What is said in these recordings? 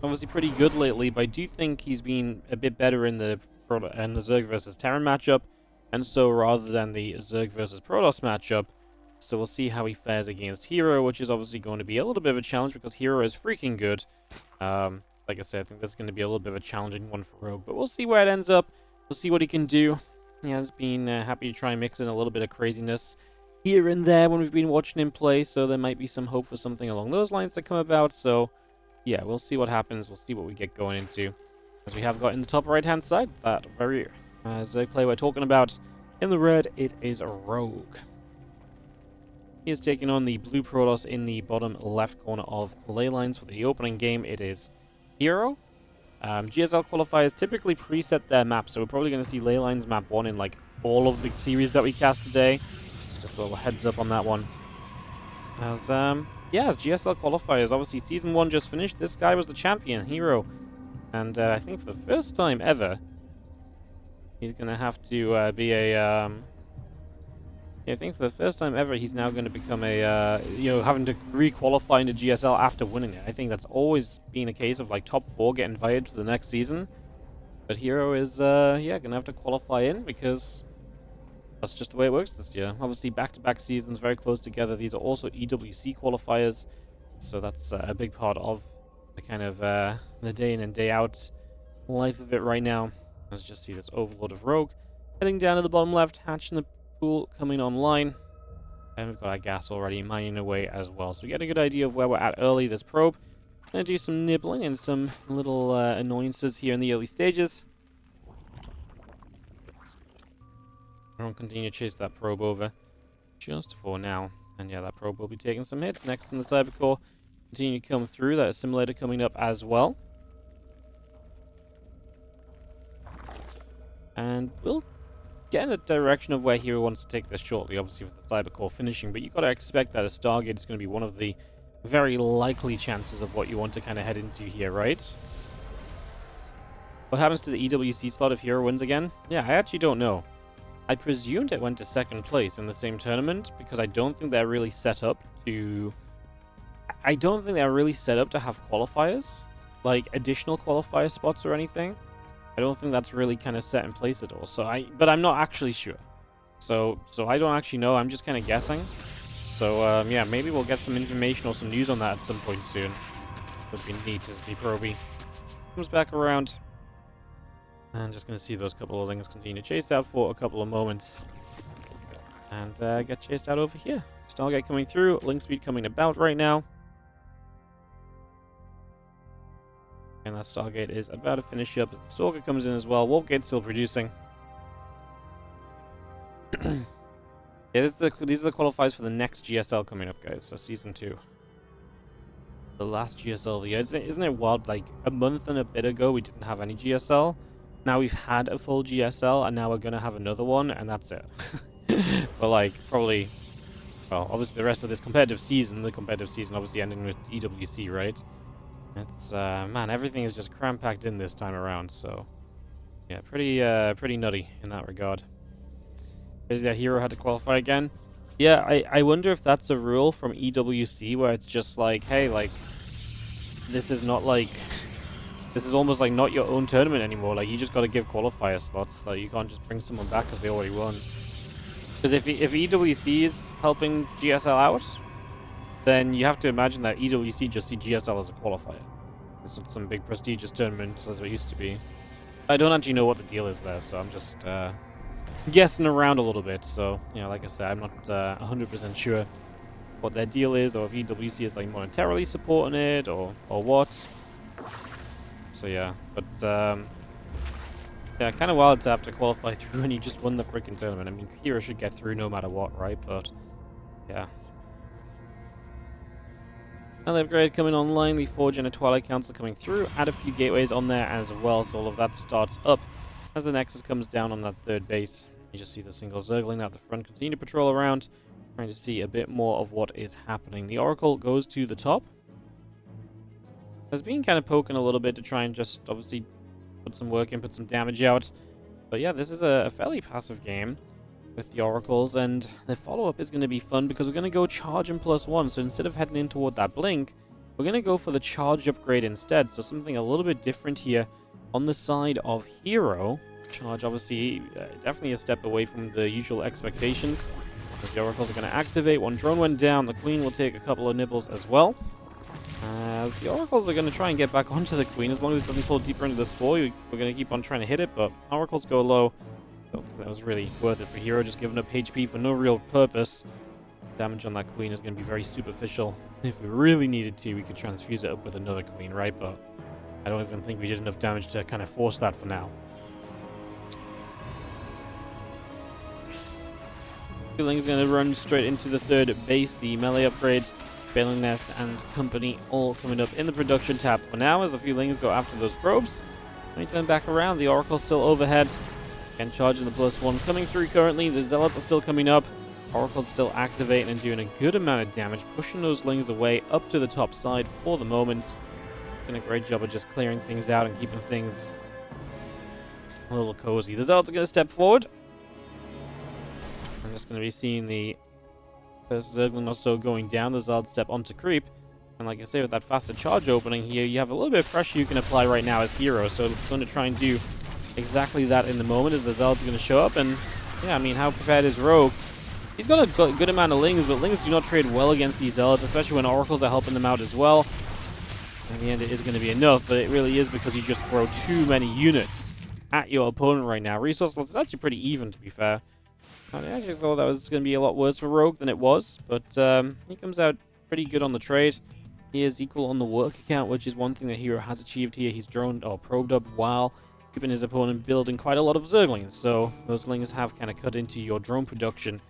obviously pretty good lately, but I do think he's been a bit better in the Zerg versus Terran matchup, and so rather than the Zerg versus Protoss matchup, so we'll see how he fares against herO, which is obviously going to be a little bit of a challenge because herO is freaking good. Like I said, I think this is going to be a little bit of a challenging one for Rogue, but we'll see where it ends up. We'll see what he can do. He has been happy to try and mix in a little bit of craziness here and there when we've been watching him play, so there might be some hope for something along those lines that come about. So yeah, we'll see what happens. We'll see what we get going into. As we have got in the top right-hand side, that very Zerg play we're talking about. In the red, it is a Rogue. He is taking on the blue Protoss in the bottom left corner of the ley lines. For the opening game, it is herO. GSL qualifiers typically preset their map, so we're probably going to see ley lines map 1 in like all of the series that we cast today. It's just a little heads up on that one. As yeah, GSL qualifiers. Obviously, season 1 just finished. This guy was the champion, herO, and I think for the first time ever, he's going to have to be a. Yeah, I think for the first time ever, he's now going to become a, having to re-qualify into GSL after winning it. I think that's always been a case of, like, top 4 get invited to the next season. But herO is, yeah, going to have to qualify in because that's just the way it works this year. Obviously, back-to-back seasons very close together. These are also EWC qualifiers, so that's a big part of the kind of the day in and day out life of it right now. Let's just see this overload of Rogue heading down to the bottom left, hatching the pool coming online, and we've got our gas already mining away as well, so we get a good idea of where we're at early. This probe gonna do some nibbling and some little annoyances here in the early stages. I'll continue to chase that probe over just for now, and yeah, that probe will be taking some hits. Next in the cyber core, continue to come through. That assimilator coming up as well, and we'll get in a direction of where herO wants to take this shortly, obviously with the cyber core finishing, but you've got to expect that a Stargate is going to be one of the very likely chances of what you want to kind of head into here, right? What happens to the EWC slot if herO wins again? Yeah, I actually don't know. I presumed it went to second place in the same tournament because I don't think they're really set up to... I don't think they're really set up to have qualifiers, like additional qualifier spots or anything. I don't think that's really kind of set in place at all. But I'm not actually sure. So I don't actually know. I'm just kind of guessing. So yeah, maybe we'll get some information or some news on that at some point soon. Would be neat as the probie comes back around. And just going to see those couple of things continue to chase out for a couple of moments. And get chased out over here. Stargate coming through. Link speed coming about right now. And that Stargate is about to finish up as the Stalker comes in as well. Warpgate's still producing. Yeah, these are the qualifiers for the next GSL coming up, guys. So Season 2. The last GSL of the year. Isn't it wild? Like, a month and a bit ago, we didn't have any GSL. Now we've had a full GSL, and now we're going to have another one, and that's it. But, like, probably... Well, obviously the rest of this competitive season, obviously ending with EWC, right? It's, man, everything is just cram-packed in this time around, so... Yeah, pretty nutty in that regard. Is that herO had to qualify again? Yeah, I wonder if that's a rule from EWC where it's just like, hey, like, this is not like... This is almost like not your own tournament anymore. Like, you just got to give qualifier slots. Like, you can't just bring someone back because they already won. Because if EWC is helping GSL out, then you have to imagine that EWC just see GSL as a qualifier. It's not some big prestigious tournament as it used to be. I don't actually know what the deal is there, so I'm just guessing around a little bit. So, you know, like I said, I'm not 100% sure what their deal is, or if EWC is like monetarily supporting it, or what. So yeah, but yeah, kind of wild to have to qualify through when you just won the freaking tournament. I mean, herO should get through no matter what, right? But yeah. Another upgrade coming online, the Forge and a Twilight Council coming through. Add a few gateways on there as well, so all of that starts up as the Nexus comes down on that third base. You just see the single Zergling out the front continue to patrol around, trying to see a bit more of what is happening. The Oracle goes to the top. Has been kind of poking a little bit to try and just obviously put some work in, put some damage out. But yeah, this is a fairly passive game with the Oracles, and the follow-up is going to be fun because we're going to go charge and +1. So instead of heading in toward that blink, we're going to go for the charge upgrade instead. So something a little bit different here on the side of herO. Charge, obviously, definitely a step away from the usual expectations. As the oracles are going to activate. One drone went down. The queen will take a couple of nibbles as well. As the oracles are going to try and get back onto the queen. As long as it doesn't pull deeper into the spore, we're going to keep on trying to hit it. But oracles go low. Don't think that was really worth it for herO. Just giving up HP for no real purpose. Damage on that queen is going to be very superficial. If we really needed to, we could transfuse it up with another queen, right? But I don't even think we did enough damage to kind of force that for now. Ling's going to run straight into the third base. The melee upgrades, Bailing Nest, and company all coming up in the production tab for now as a few Lings go after those probes. Let me turn back around. The Oracle's still overhead. Again, charging the +1 coming through currently. The Zealots are still coming up. Oracle's still activating and doing a good amount of damage, pushing those Lings away up to the top side for the moment. Doing a great job of just clearing things out and keeping things a little cozy. The Zealots are going to step forward. I'm just going to be seeing the first Zergling or so going down. The Zealot step onto creep. And like I say, with that faster charge opening here, you have a little bit of pressure you can apply right now as herO. So I'm going to try and do exactly that in the moment as the Zealots are going to show up. And yeah, I mean, how prepared is Rogue? He's got a good amount of Lings, but Lings do not trade well against these Zealots, especially when Oracles are helping them out as well. In the end, it is going to be enough, but it really is because you just throw too many units at your opponent right now. Resource loss is actually pretty even, to be fair. I actually thought that was going to be a lot worse for Rogue than it was, but he comes out pretty good on the trade. He is equal on the work account, which is one thing that herO has achieved here. He's droned or probed up while keeping his opponent building quite a lot of Zerglings, so those Lings have kind of cut into your drone production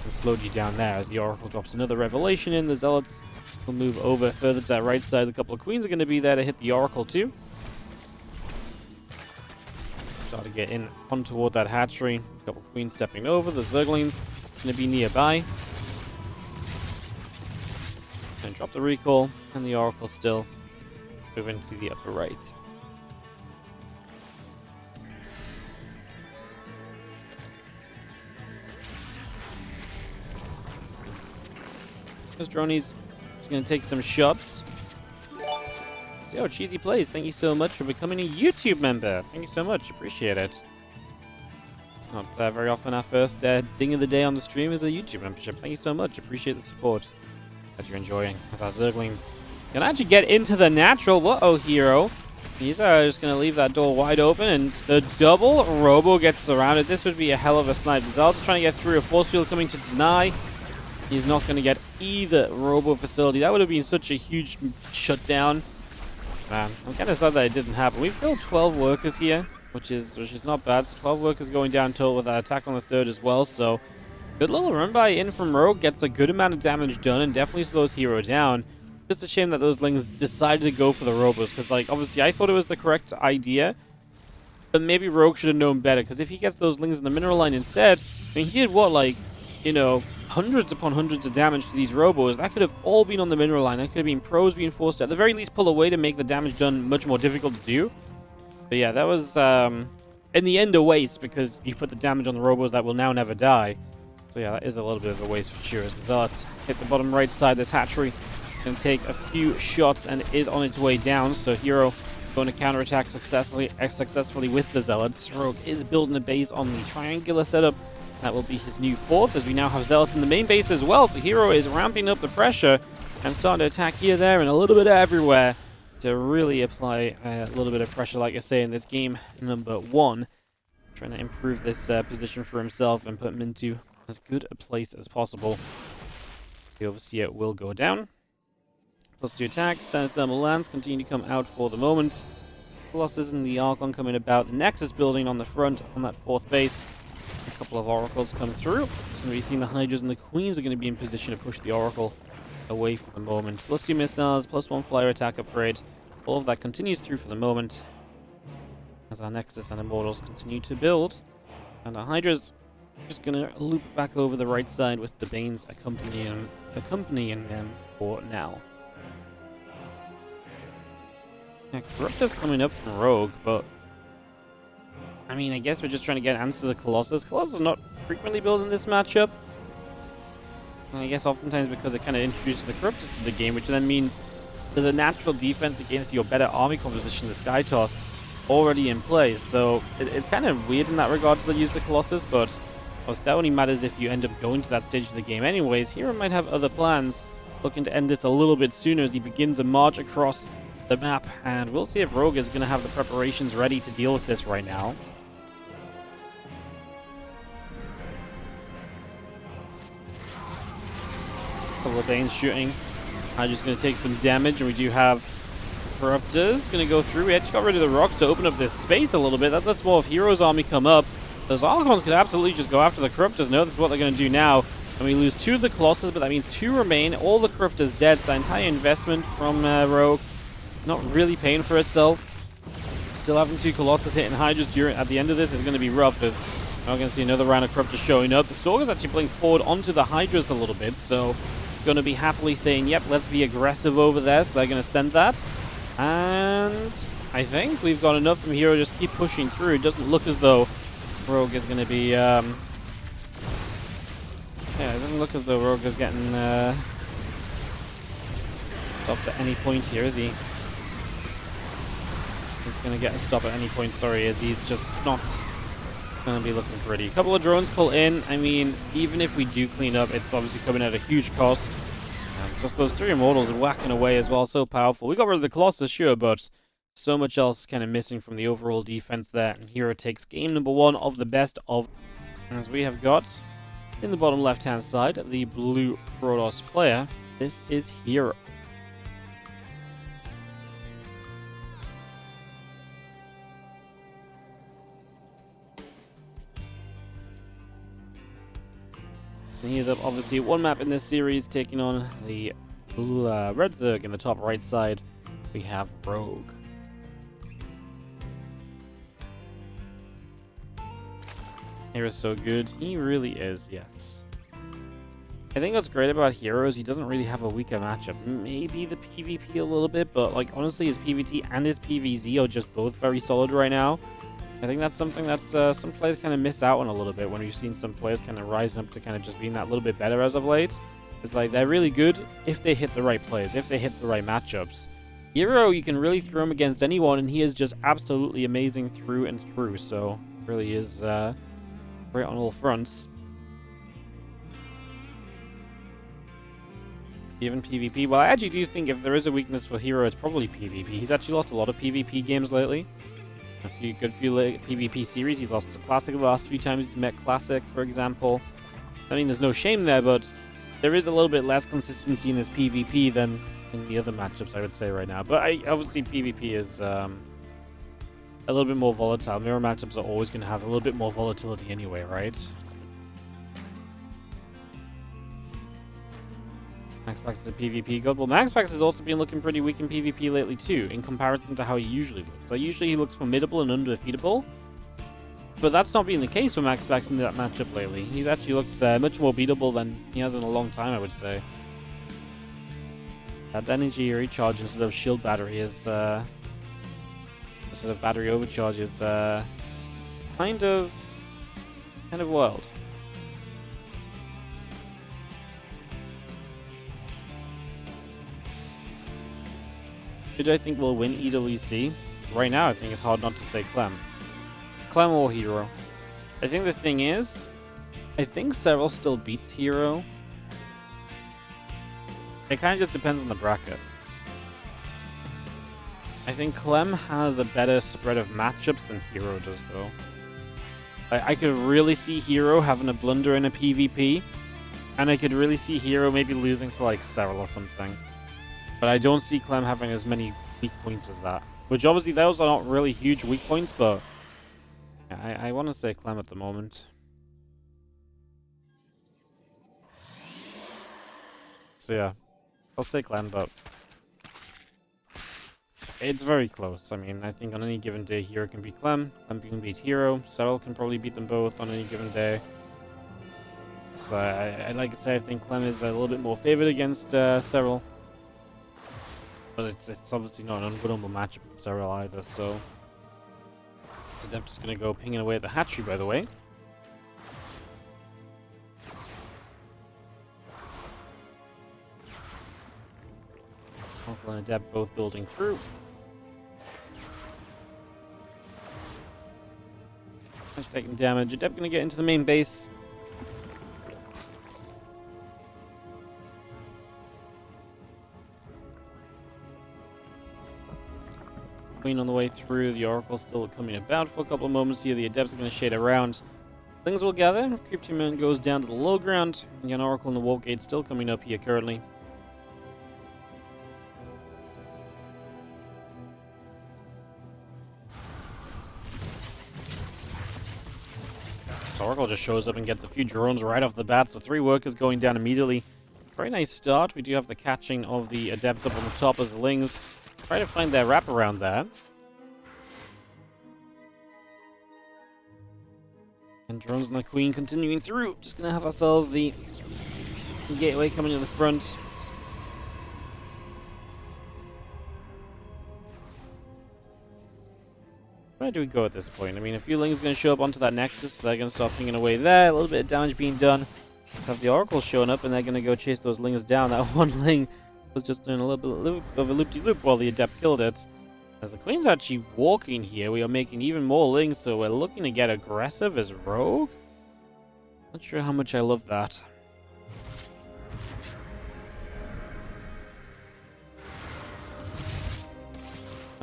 and slowed you down there. As the Oracle drops another Revelation in, the Zealots will move over further to that right side. A couple of Queens are going to be there to hit the Oracle too. Start to get in on toward that hatchery. A couple Queens stepping over. The Zerglings going to be nearby. And drop the recall, and the Oracle still moving to the upper right. Those dronies is going to take some shots. Oh, Cheesy Plays, thank you so much for becoming a YouTube member. Thank you so much, appreciate it. It's not very often our first ding of the day on the stream is a YouTube membership. Thank you so much, appreciate the support that you're enjoying. As our Zerglings can actually get into the natural. Whoa, herO. He's just going to leave that door wide open, and the double Robo gets surrounded. This would be a hell of a snipe. The Zealots are trying to get through. A force field coming to deny. He's not going to get either Robo facility. That would have been such a huge shutdown. Man, I'm kind of sad that it didn't happen. We've killed 12 workers here, which is not bad. So 12 workers going down total with that attack on the third as well. So good little run by in from Rogue. Gets a good amount of damage done and definitely slows herO down. Just a shame that those Lings decided to go for the Robos, because like obviously I thought it was the correct idea, but maybe Rogue should have known better, because if he gets those Lings in the mineral line instead, I mean he did what, like, you know, hundreds upon hundreds of damage to these Robos. That could have all been on the mineral line. That could have been pros being forced to, at the very least, pull away to make the damage done much more difficult to do. But yeah, that was, in the end, a waste, because you put the damage on the Robos that will now never die. So yeah, that is a little bit of a waste for sure. As the Zealots hit the bottom right side, this hatchery can take a few shots and is on its way down. So herO going to counterattack successfully with the Zealots. Rogue is building a base on the triangular setup. That will be his new fourth, as we now have Zealots in the main base as well. So herO is ramping up the pressure and starting to attack here, there, and a little bit everywhere to really apply a little bit of pressure, like I say, in this game number 1. Trying to improve this position for himself and put him into as good a place as possible. The Overseer will go down. +2 attack. Standard Thermal Lance continue to come out for the moment. Colossus and the Archon coming about. The Nexus building on the front on that 4th base. A couple of Oracles come through. It's going to be seeing the Hydras and the Queens are going to be in position to push the Oracle away for the moment. +2 missiles, +1 flyer attack upgrade. All of that continues through for the moment as our Nexus and Immortals continue to build. And our Hydras just going to loop back over the right side with the Banes accompanying them for now. Yeah, Corruptor's coming up from Rogue, but I mean, I guess we're just trying to get answers to the Colossus. Colossus is not frequently built in this matchup. And I guess oftentimes because it kind of introduces the Corruptors to the game, which then means there's a natural defense against your better army composition, the Sky Toss, already in place. So it's kind of weird in that regard to use the Colossus, but of course that only matters if you end up going to that stage of the game anyways. herO might have other plans, looking to end this a little bit sooner as he begins a march across the map, and we'll see if Rogue is going to have the preparations ready to deal with this right now. Couple of Banes shooting. Hydra's going to take some damage, and we do have Corruptors going to go through. We actually got rid of the rocks to open up this space a little bit. That lets more of herO's army come up. Those Archons could absolutely just go after the Corruptors. No, that's what they're going to do now. And we lose 2 of the Colossus, but that means 2 remain. All the Corruptors dead. So the entire investment from Rogue not really paying for itself. Still having 2 Colossus hitting Hydras at the end of this is going to be rough, as we're going to see another round of Corruptors showing up. The Stalker's actually playing forward onto the Hydras a little bit, so going to be happily saying, yep, let's be aggressive over there. So they're going to send that. And I think we've got enough from herO. Just keep pushing through. It doesn't look as though Rogue is going to be... yeah, it doesn't look as though Rogue is getting stopped at any point here, is he? He's going to get a stop at any point, sorry, as he's just not going to be looking pretty. A couple of drones pull in. I mean, even if we do clean up, it's obviously coming at a huge cost. And it's just those 3 Immortals whacking away as well, so powerful. We got rid of the Colossus, sure, but so much else kind of missing from the overall defense there. And herO takes game number 1 of the best of. As we have got, in the bottom left-hand side, the blue Protoss player. This is herO. And he is up, obviously, 1 map in this series, taking on the blue, red Zerg in the top right side. We have Rogue. herO's so good. He really is, yes. I think what's great about herO is he doesn't really have a weaker matchup. Maybe the PvP a little bit, but like honestly his PvT and his PvZ are just both very solid right now. I think that's something that some players kind of miss out on a little bit when we've seen some players kind of rising up to kind of just being that little bit better as of late. It's like they're really good if they hit the right plays, if they hit the right matchups. herO, you can really throw him against anyone, and he is just absolutely amazing through and through. So really is great on all fronts. Even PvP. Well, I actually do think if there is a weakness for herO, it's probably PvP. He's actually lost a lot of PvP games lately. A good few PvP series. He's lost to Classic the last few times he's met Classic, for example. I mean, there's no shame there, but there is a little bit less consistency in his PvP than in the other matchups, I would say, right now. But obviously, PvP is a little bit more volatile. Mirror matchups are always going to have a little bit more volatility anyway, right? MaxPax is a PvP god. Well, MaxPax has also been looking pretty weak in PvP lately too, in comparison to how he usually looks. Like, usually he looks formidable and undefeatable, but that's not been the case for MaxPax in that matchup lately. He's actually looked much more beatable than he has in a long time, I would say. That energy recharge instead of shield battery is, instead of battery overcharge is, kind of wild. Who do I think will win EWC? Right now, I think it's hard not to say Clem. Clem or herO. I think the thing is, I think Serral still beats herO. It kind of just depends on the bracket. I think Clem has a better spread of matchups than herO does, though. I could really see herO having a blunder in a PvP, and I could really see herO maybe losing to like Serral or something. But I don't see Clem having as many weak points as that. Which obviously those are not really huge weak points, but yeah, I want to say Clem at the moment. So yeah, I'll say Clem, but it's very close. I mean, I think on any given day, herO can beat Clem can beat herO, Serral can probably beat them both on any given day. So I'd like to say I think Clem is a little bit more favored against Serral. But it's obviously not an unwinnable matchup with Serral either, so... Adept is going to go pinging away at the hatchery, by the way. and Adept both building through. Taking damage. Adept gonna get into the main base. Queen on the way through. The Oracle still coming about for a couple of moments here. The Adept's gonna shade around. Things will gather. Creep Team goes down to the low ground. Again, Oracle and the Warp Gate still coming up here currently. Oracle just shows up and gets a few drones right off the bat, so 3 workers going down immediately. Very nice start. We do have the catching of the Adepts up on the top as the Lings try to find their wraparound there. And drones and the Queen continuing through. Just going to have ourselves the gateway coming to the front. Where do we go at this point? I mean, a few Lings are going to show up onto that Nexus, so they're going to start pinging away there. A little bit of damage being done. Let's have the Oracle showing up, and they're going to go chase those Lings down. That one Ling was just doing a little bit of a loop-de-loop while the Adept killed it. As the Queen's actually walking here, we are making even more Lings, so we're looking to get aggressive as Rogue. Not sure how much I love that.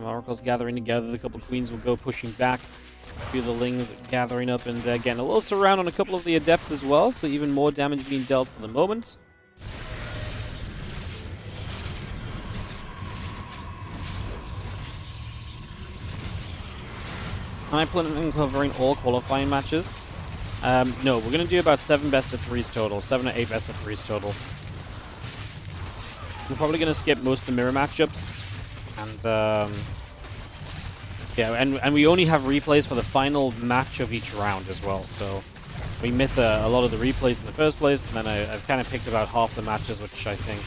Oracle's gathering together. The couple of Queens will go pushing back. A few of the Lings gathering up and getting a little surround on a couple of the Adepts as well, so even more damage being dealt for the moment. I'm planning on covering all qualifying matches. No, we're going to do about 7 best-of-3s total. 7 or 8 best-of-3s total. We're probably going to skip most of the mirror matchups. And, yeah, and we only have replays for the final match of each round as well, so we miss a lot of the replays in the first place, and then I've kind of picked about half the matches, which I think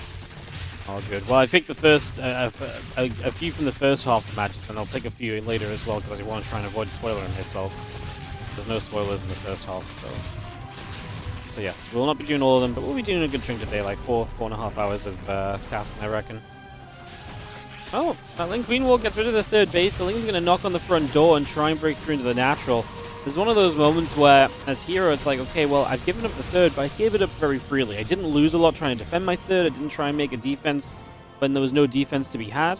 are good. Well, I picked the first, a few from the first half of the matches, and I'll pick a few later as well, because I want to try and avoid spoiling myself. There's no spoilers in the first half, so yes, we'll not be doing all of them, but we'll be doing a good chunk today, like 4.5 hours of casting, I reckon. Oh, that Ling Queen Wall gets rid of the third base. The Ling's going to knock on the front door and try and break through into the natural. There's one of those moments where, as herO, it's like, okay, well, I've given up the third, but I gave it up very freely. I didn't lose a lot trying to defend my third. I didn't try and make a defense when there was no defense to be had.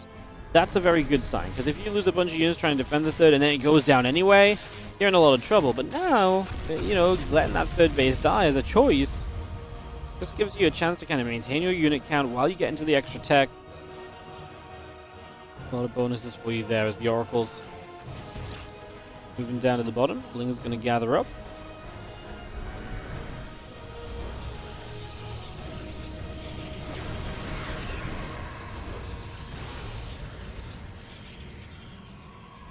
That's a very good sign, because if you lose a bunch of units trying to defend the third and then it goes down anyway, you're in a lot of trouble. But now, you know, letting that third base die as a choice just gives you a chance to kind of maintain your unit count while you get into the extra tech. A lot of bonuses for you there as the Oracle's moving down to the bottom. Ling's going to gather up.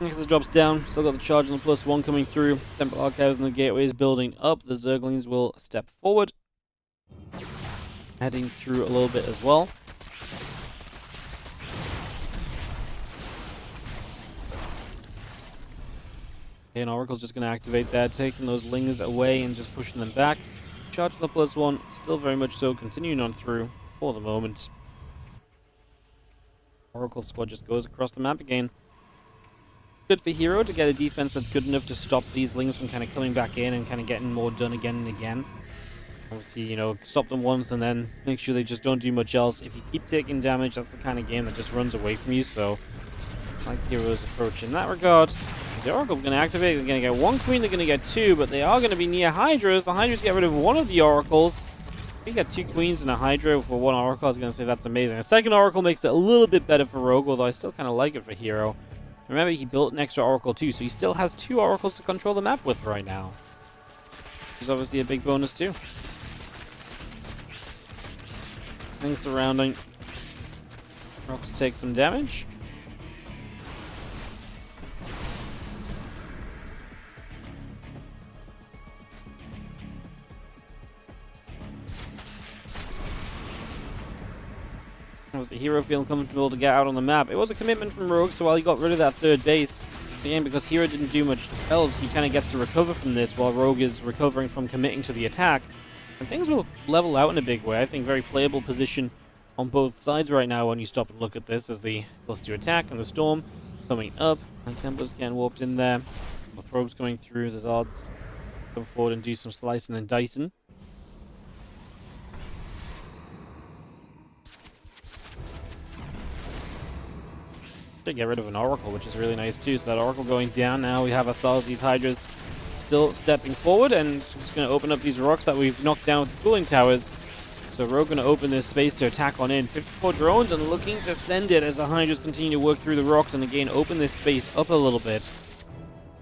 Nexus drops down. Still got the charge on the +1 coming through. Temple Archives and the Gateway is building up. The Zerglings will step forward. Heading through a little bit as well. And Oracle's just going to activate that, taking those Lings away and just pushing them back. Charge on the +1, still very much so, continuing on through for the moment. Oracle squad just goes across the map again. Good for herO to get a defense that's good enough to stop these Lings from kind of coming back in and kind of getting more done again and again. Obviously, you know, stop them once and then make sure they just don't do much else. If you keep taking damage, that's the kind of game that just runs away from you, so I like herO's approach in that regard. The Oracle's going to activate. They're going to get 1 Queen, they're going to get 2, but they are going to be near Hydras. The Hydras get rid of one of the Oracles. We get 2 Queens and a Hydra for 1 Oracle. I was going to say that's amazing. A second Oracle makes it a little bit better for Rogue, although I still kind of like it for herO. Remember, he built an extra Oracle too, so he still has 2 Oracles to control the map with right now. Which is obviously a big bonus too. Things surrounding. Oracles take some damage. Was the herO feeling comfortable to get out on the map? It was a commitment from Rogue, so while he got rid of that third base, again, because herO didn't do much else, he kind of gets to recover from this while Rogue is recovering from committing to the attack. And things will level out in a big way. I think very playable position on both sides right now when you stop and look at this, as the +2 attack and the Storm coming up. And Templa's getting warped in there. The probes coming through. There's odds come forward and do some slicing and dicing. To get rid of an Oracle, which is really nice too. So that Oracle going down. Now we have ourselves these Hydras still stepping forward, and just going to open up these rocks that we've knocked down with the cooling towers. So we're going to open this space to attack on in. 54 drones and looking to send it as the Hydras continue to work through the rocks and again open this space up a little bit.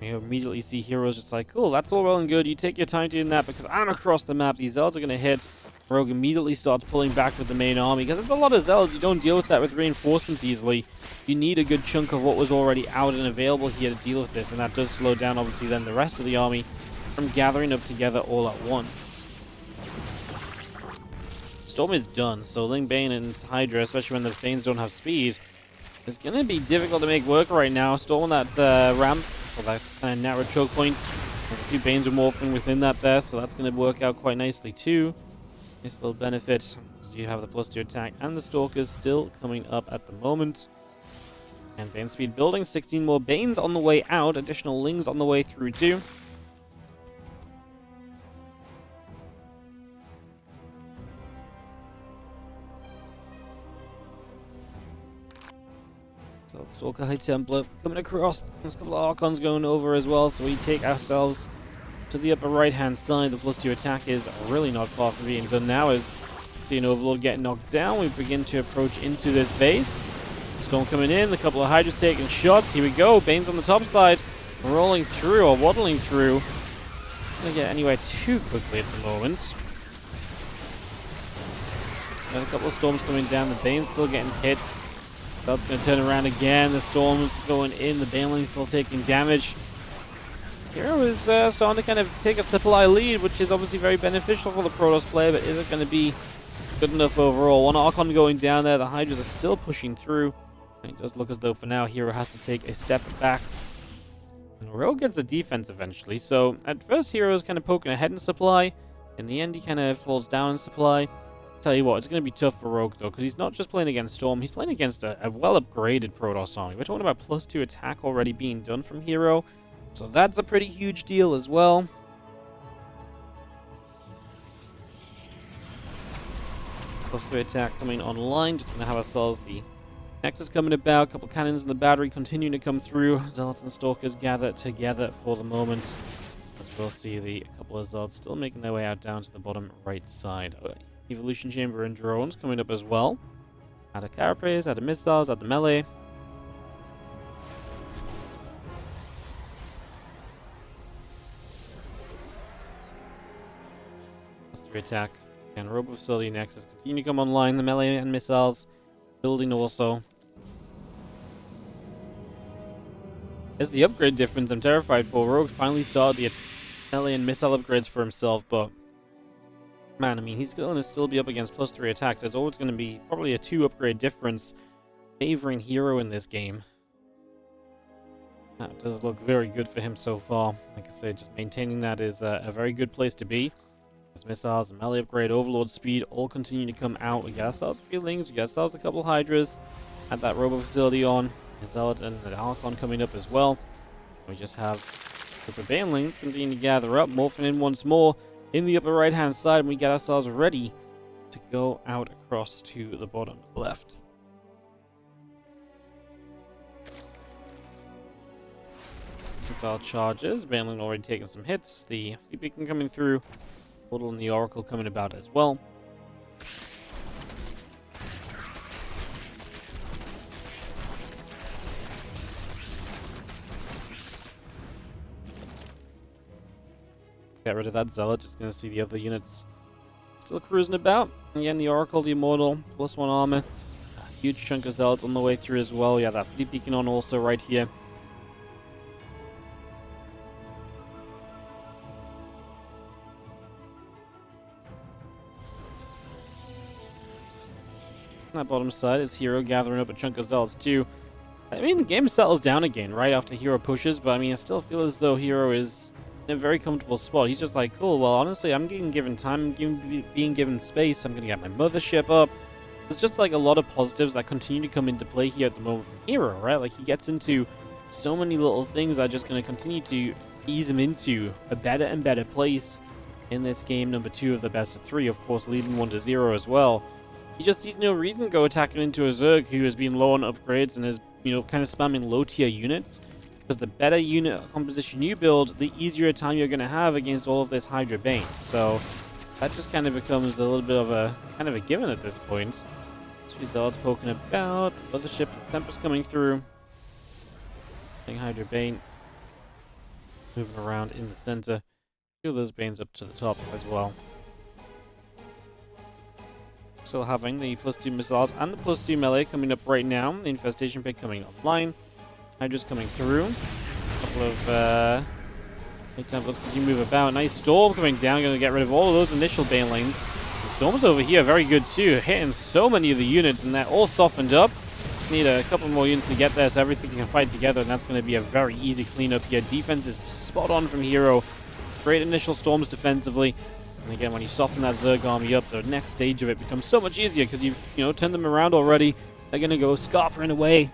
You immediately see heroes just like, cool, that's all well and good. You take your time doing that because I'm across the map. These Zealots are going to hit. Rogue immediately starts pulling back with the main army because there's a lot of Zealots. You don't deal with that with reinforcements easily. You need a good chunk of what was already out and available here to deal with this, and that does slow down obviously then the rest of the army from gathering up together all at once. Storm is done, so Ling Bane and Hydra, especially when the Banes don't have speed, is going to be difficult to make work right now. Storm on that ramp, or that kind of narrow choke point. There's a few Banes are morphing within that there, so that's going to work out quite nicely too. Nice little benefit. So you have the +2 attack and the Stalkers still coming up at the moment. And Bane speed building, 16 more Banes on the way out, additional Lings on the way through too. So Stalker High Templar coming across. There's a couple of Archons going over as well, so we take ourselves to the upper right-hand side. The +2 attack is really not far from being done now as we see an Overlord get knocked down. We begin to approach into this base. Storm coming in, a couple of Hydras taking shots. Here we go. Bane's on the top side, rolling through or waddling through. Not gonna get anywhere too quickly at the moment. Got a couple of Storms coming down. The Bane's still getting hit. That's going to turn around again. The Storm's going in. The Baneling's still taking damage. herO is starting to kind of take a supply lead, which is obviously very beneficial for the Protoss player, but is it going to be good enough overall? One Archon going down there. The Hydras are still pushing through. And it does look as though for now herO has to take a step back. And herO gets the defense eventually. So at first herO is kind of poking ahead in supply. In the end he kind of falls down in supply. Tell you what, it's going to be tough for Rogue though, because he's not just playing against Storm, he's playing against a well-upgraded Protoss army. We're talking about +2 attack already being done from herO, so that's a pretty huge deal as well. +3 attack coming online, just going to have ourselves the Nexus coming about, a couple cannons in the battery continuing to come through. Zealots and Stalkers gather together for the moment. As we'll see the couple of Zealots still making their way out down to the bottom right side. Evolution Chamber and drones coming up as well. Add a Carapace, add a missiles, add the melee. +3 attack. And Robo Facility Nexus continue to come online. The melee and missiles building also. There's the upgrade difference I'm terrified for. Rogue finally saw the melee and missile upgrades for himself, but man, I mean, he's going to still be up against +3 attacks. There's always going to be probably a 2 upgrade difference favoring herO in this game. That does look very good for him so far. Like I said, just maintaining that is a very good place to be. His missiles, melee upgrade, Overlord speed, all continue to come out. We got ourselves a few Lings, we got ourselves a couple Hydras. Had that Robo Facility on. The Zealot and the Archon coming up as well. We just have Super Banelings continuing to gather up, morphing in once more in the upper right hand side, and we get ourselves ready to go out across to the bottom left. Missile charges, Baneling already taking some hits, the Fleet Beacon coming through, Portal and the Oracle coming about as well. Get rid of that Zealot, just going to see the other units still cruising about. Again, the Oracle, the Immortal, +1 armor. A huge chunk of Zealots on the way through as well. Yeah, that Fleet Beacon on also right here. On that bottom side, it's herO gathering up a chunk of Zealots too. I mean, the game settles down again right after herO pushes, but I mean, I still feel as though herO is in a very comfortable spot. He's just like, cool, well, honestly, I'm getting given time, being given space. I'm going to get my mothership up. there's just like a lot of positives that continue to come into play here at the moment from herO, right? Like he gets into so many little things that are just going to continue to ease him into a better and better place in this game number 2 of the best of 3, of course leading 1-0 as well. He just sees no reason to go attacking into a Zerg who has been low on upgrades and is, you know, kind of spamming low tier units. Because the better unit composition you build, the easier time you're going to have against all of this Hydra Bane. So that just kind of becomes a little bit of a kind of a given at this point. Results poking about, other ship Tempest coming through. Hydra Bane moving around in the center. Two of those Banes up to the top as well. Still having the +2 missiles and the +2 melee coming up right now. The Infestation Pit coming online. Hydra's coming through. A couple of Templars as you move about. Nice Storm coming down. Going to get rid of all of those initial Banelings. The Storms over here very good too. Hitting so many of the units and they're all softened up. Just need a couple more units to get there so everything can fight together, and that's going to be a very easy cleanup here. Defense is spot on from herO. Great initial Storms defensively. And again, when you soften that Zerg army up, the next stage of it becomes so much easier because you've, turned them around already. They're going to go scarpering away.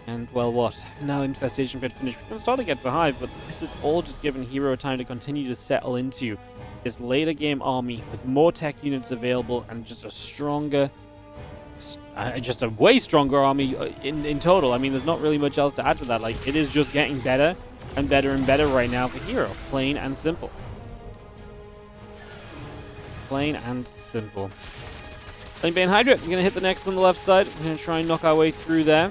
And, well, what? Now Infestation Pit finished. We're going to start to get to Hive, but this is all just giving herO time to continue to settle into this later game army with more tech units available and just a stronger, just a way stronger army in total. I mean, there's not really much else to add to that. Like, it is just getting better and better and better right now for herO. Plain and simple. Plain and simple. Bane Hydra, we're going to hit the next on the left side. We're going to try and knock our way through there.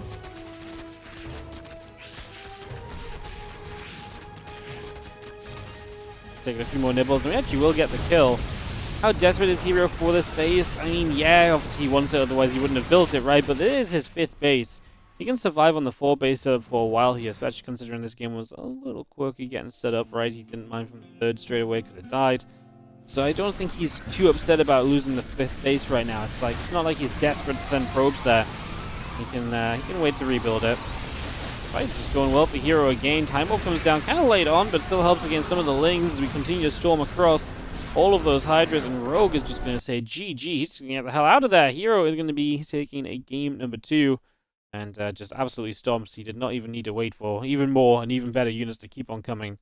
Let's take a few more nibbles, and we actually will get the kill. How desperate is herO for this base? I mean, yeah, obviously he wants it, otherwise he wouldn't have built it, right? But it is his 5th base. He can survive on the 4 base setup for a while here, especially considering this game was a little quirky getting set up, right? He didn't mind from the 3rd straight away because it died. So I don't think he's too upset about losing the 5th base right now. It's not like he's desperate to send probes there. He can wait to rebuild it. This fight is just going well for herO again. Time Bomb comes down kind of late on, but still helps against some of the Lings as we continue to storm across all of those Hydras, and Rogue is just going to say GG. He's going to get the hell out of there. herO is going to be taking a game number 2 and just absolutely stomps. He did not even need to wait for even more and even better units to keep on coming.